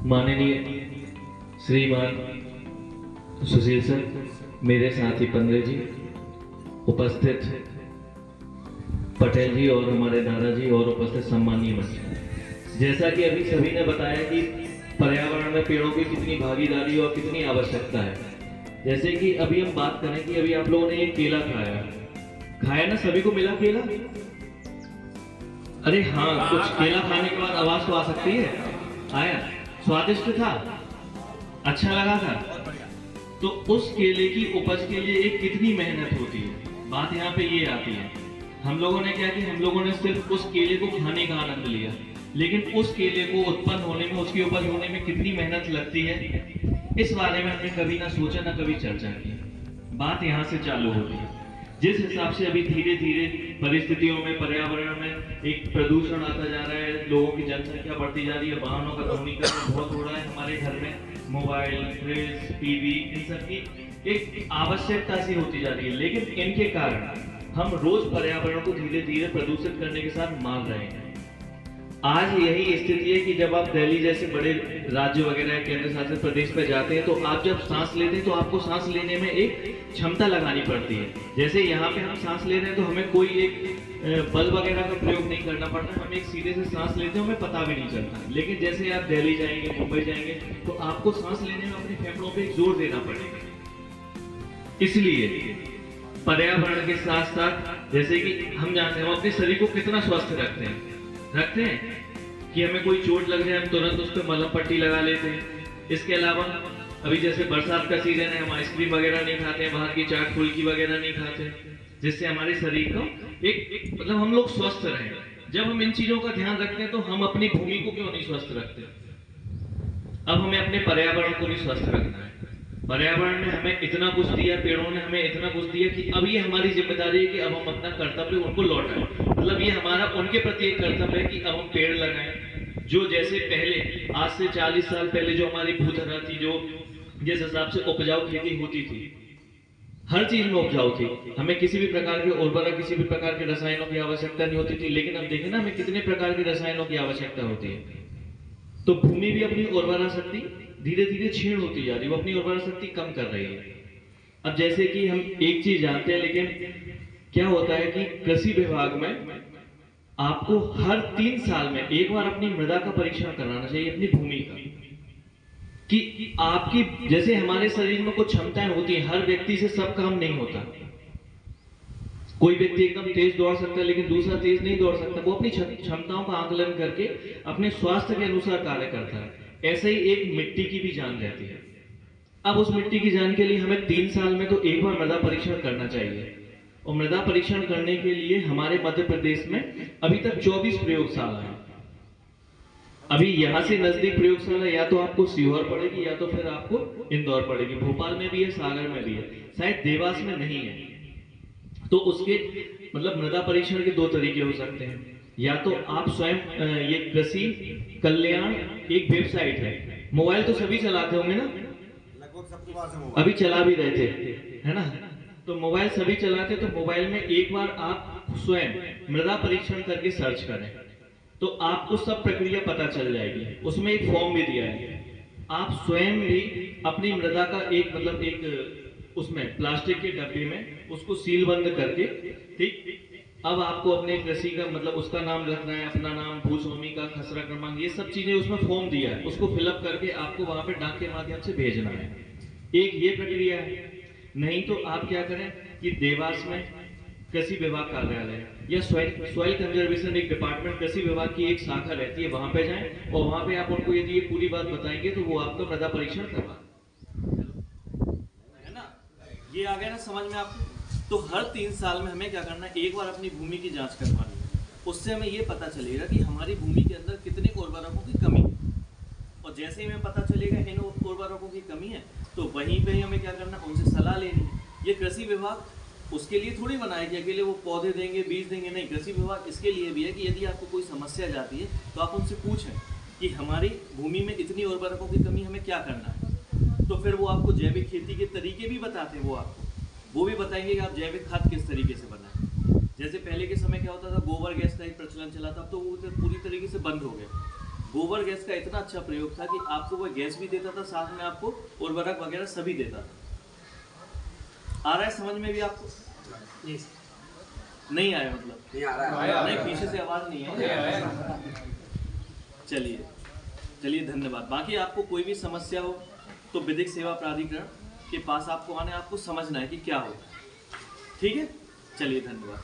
माननीय श्रीमान सुशील सर, मेरे साथी पंद्रे जी, उपस्थित पटेल जी और हमारे दादाजी और उपस्थित सम्मानीय मंच। जैसा कि अभी सभी ने बताया कि पर्यावरण में पेड़ों की कितनी भागीदारी और कितनी आवश्यकता है। जैसे कि अभी हम बात करें कि अभी आप लोगों ने एक केला खाया ना, सभी को मिला केला? अरे हाँ, कुछ केला खाने के बाद आवाज तो आ सकती है। आया? स्वादिष्ट था? अच्छा लगा था? तो उस केले की उपज के लिए एक कितनी मेहनत होती है, बात यहाँ पे ये आती है। हम लोगों ने क्या किया, हम लोगों ने सिर्फ उस केले को खाने का आनंद लिया, लेकिन उस केले को उत्पन्न होने में, उसकी उपज होने में कितनी मेहनत लगती है, इस बारे में हमने कभी ना सोचा ना कभी चर्चा की। बात यहाँ से चालू होती है। जिस हिसाब से अभी धीरे धीरे परिस्थितियों में, पर्यावरण में एक प्रदूषण आता जा रहा है, लोगों की जनसंख्या बढ़ती जा रही है, वाहनों का ध्वनिकरण बहुत हो रहा है, हमारे घर में मोबाइल, फ्रिज, टीवी, इन सब की एक आवश्यकता सी होती जा रही है। लेकिन इनके कारण हम रोज पर्यावरण को धीरे धीरे प्रदूषित करने के साथ मार रहे हैं। आज यही स्थिति है कि जब आप दिल्ली जैसे बड़े राज्य वगैरह, केंद्र शासित प्रदेश पर जाते हैं, तो आप जब सांस लेते हैं तो आपको सांस लेने में एक क्षमता लगानी पड़ती है। जैसे यहाँ पे हम सांस ले रहे हैं तो हमें कोई एक बल वगैरह का प्रयोग नहीं करना पड़ता, हम एक सीधे से सांस लेते हैं, हमें पता भी नहीं चलता। लेकिन जैसे आप दिल्ली जाएंगे, मुंबई जाएंगे, तो आपको सांस लेने में अपने फेफड़ों पे एक जोर देना पड़ेगा। इसलिए पर्यावरण के साथ साथ, जैसे कि हम जानते हैं, हम अपने शरीर को कितना स्वस्थ रखते हैं कि हमें कोई चोट लग जाए हम तुरंत उस पर मलहम पट्टी लगा लेते हैं। इसके अलावा अभी जैसे बरसात का सीजन है, हम आइसक्रीम वगैरह नहीं खाते हैं, बाहर की चाट फुल्की वगैरह नहीं खाते, जिससे हमारे शरीर को एक मतलब हम लोग स्वस्थ रहें। जब हम इन चीजों का ध्यान रखते हैं तो हम अपनी भूमि को क्यों नहीं स्वस्थ रखते? अब हमें अपने पर्यावरण को भी स्वस्थ रखना है। पर्यावरण ने हमें इतना कुछ दिया, पेड़ों ने हमें इतना कुछ दिया कि अब ये हमारी जिम्मेदारी है कि अब हम अपना कर्तव्य उनको लौटाएं। मतलब ये हमारा उनके प्रति एक कर्तव्य है कि अब हम पेड़ लगाएं। जो जैसे पहले, आज से 40 साल पहले जो हमारी भूधरा थी, जो जिस हिसाब से उपजाऊ खेती होती थी, हर चीज में उपजाऊ थी, हमें किसी भी प्रकार के उर्वरक, किसी भी प्रकार के रसायनों की आवश्यकता नहीं होती थी। लेकिन अब देखें ना, हमें कितने प्रकार के रसायनों की आवश्यकता होती है। तो भूमि भी अपनी उर्वरा शक्ति धीरे धीरे क्षीण होती जा रही है, वो अपनी उर्वरा शक्ति कम कर रही है। अब जैसे कि हम एक चीज जानते हैं, लेकिन क्या होता है कि कृषि विभाग में आपको हर 3 साल में एक बार अपनी मृदा का परीक्षण कराना चाहिए, अपनी भूमि का, कि आपकी, जैसे हमारे शरीर में कुछ क्षमताएं होती हैं, हर व्यक्ति से सब काम नहीं होता। कोई व्यक्ति एकदम तेज दौड़ सकता है, लेकिन दूसरा तेज नहीं दौड़ सकता। वो अपनी क्षमताओं का आकलन करके अपने स्वास्थ्य के अनुसार कार्य करता है। ऐसे ही एक मिट्टी की भी जान रहती है। अब उस मिट्टी की जान के लिए हमें 3 साल में तो एक बार मृदा परीक्षण करना चाहिए। और मृदा परीक्षण करने के लिए हमारे मध्य प्रदेश में अभी तक 24 प्रयोगशाला है। अभी यहाँ से नजदीक प्रयोगशाला या तो आपको सीहोर पड़ेगी या तो फिर आपको इंदौर पड़ेगी। भोपाल में भी है, सागर में भी है, शायद देवास में नहीं है। तो उसके मतलब मृदा परीक्षण के 2 तरीके हो सकते हैं। या तो आप स्वयं, ये कृषि कल्याण एक वेबसाइट है, मोबाइल तो सभी चलाते होंगे ना, लगभग सबके पास है मोबाइल, अभी चला भी रहे थे, है ना? तो मोबाइल सभी चलाते, तो मोबाइल में एक बार आप स्वयं मृदा परीक्षण करके सर्च करें तो आपको सब प्रक्रिया पता चल जाएगी। उसमें एक फॉर्म भी दिया है, आप स्वयं भी अपनी मृदा का एक मतलब एक उसमें प्लास्टिक के डब्बे में उसको सील बंद करके, ठीक, अब आपको अपने कृषि का मतलब उसका नाम रखना है, अपना नाम, भूस्वामी का खसरा क्रमांक, ये सब चीजें उसमें फॉर्म दिया है, उसको फिलअप करके आपको वहां पे डाक के माध्यम से भेजना है। एक ये प्रक्रिया है। नहीं तो आप क्या करें कि देवास में कृषि विभाग कार्यालय या सॉइल कंजर्वेशन एक डिपार्टमेंट, कृषि विभाग की एक शाखा रहती है, वहां पे जाएं और वहां पे आप उनको यदि ये पूरी बात बताएंगे तो वो आपका मृदा परीक्षण करवा, है ना? ये आ गया ना समझ में आपको? तो हर 3 साल में हमें क्या करना है, एक बार अपनी भूमि की जांच करवानी है। उससे हमें ये पता चलेगा कि हमारी भूमि के अंदर कितने उर्वरकों की कमी है। और जैसे ही हमें पता चलेगा इन उर्वरकों की कमी है, तो वहीं पे हमें क्या करना, उनसे सलाह लेनी है। ये कृषि विभाग उसके लिए थोड़ी बनाया कि अकेले वो पौधे देंगे, बीज देंगे, नहीं। कृषि विभाग इसके लिए भी है कि यदि आपको कोई समस्या जाती है तो आप उनसे पूछें कि हमारी भूमि में इतनी उर्वरकों की कमी, हमें क्या करना है। तो फिर वो आपको जैविक खेती के तरीके भी बताते हैं, वो भी बताएंगे कि आप जैविक खाद किस तरीके से बनाएं। जैसे पहले के समय क्या होता था, गोबर गैस का एक प्रचलन चला था, अब तो वो पूरी तरीके से बंद हो गया। गोबर गैस का इतना अच्छा प्रयोग था कि आपको वो गैस भी देता था, साथ में आपको उर्वरक वगैरह सभी देता था। आ रहा है समझ में भी आपको? नहीं आया मतलब? नहीं आ रहा है। नहीं, पीछे से आवाज नहीं है। चलिए चलिए, धन्यवाद। बाकी आपको कोई भी समस्या हो तो विधिक सेवा प्राधिकरण के पास आपको आना है, आपको समझना है कि क्या हो। ठीक है, चलिए धन्यवाद।